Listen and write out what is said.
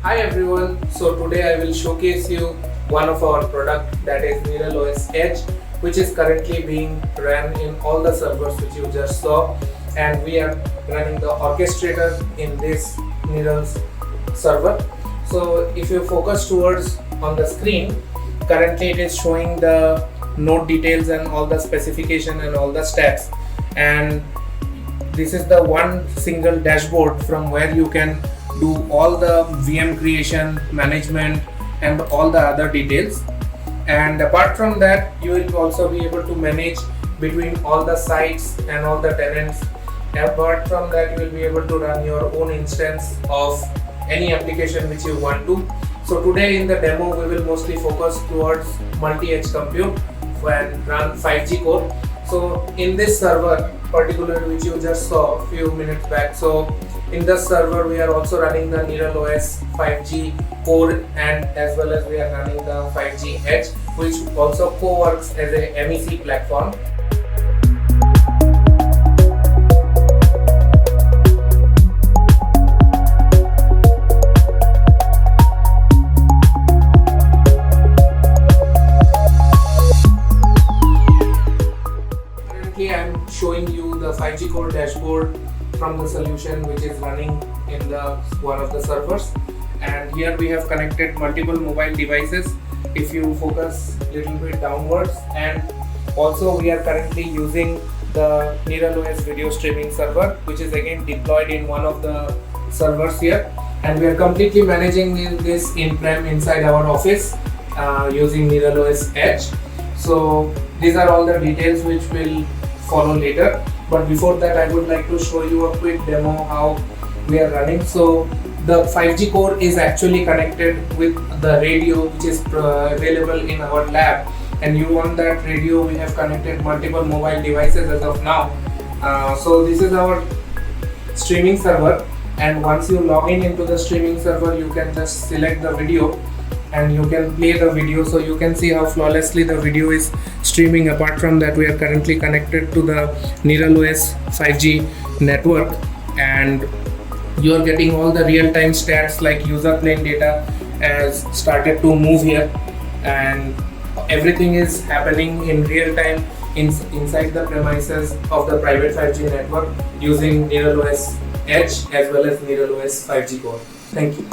Hi everyone, so today I will showcase you one of our product, that is NiralOS Edge, which is currently being run in all the servers which you just saw, and we are running the orchestrator in this Niral's server. So if you focus towards on the screen, currently it is showing the node details and all the specification and all the stats, and this is the one single dashboard from where you can do all the VM creation, management and all the other details. And apart from that, you will also be able to manage between all the sites and all the tenants. Apart from that, you will be able to run your own instance of any application which you want to. So today in the demo we will mostly focus towards multi-edge compute and run 5G core. So in this server particularly which you just saw a few minutes back, so in this server we are also running the NiralOS 5G core, and as well as we are running the 5G Edge, which also co-works as a MEC platform. Currently I am showing you the 5G core dashboard from the solution which is running in the one of the servers, and here we have connected multiple mobile devices. If you focus little bit downwards, and also we are currently using the NiralOS video streaming server, which is again deployed in one of the servers here, and we are completely managing this in-prem inside our office using NiralOS Edge. So these are all the details which will follow later, but before that I would like to show you a quick demo how we are running. So the 5G core is actually connected with the radio which is available in our lab, and you on that radio we have connected multiple mobile devices as of now. So this is our streaming server, and once you log in into the streaming server you can just select the video and you can play the video. So you can see how flawlessly the video is streaming. Apart from that, we are currently connected to the NiralOS 5G network, and you are getting all the real-time stats like user plane data has started to move here, and everything is happening in real time inside the premises of the private 5G network using NiralOS Edge as well as NiralOS 5G core. Thank you.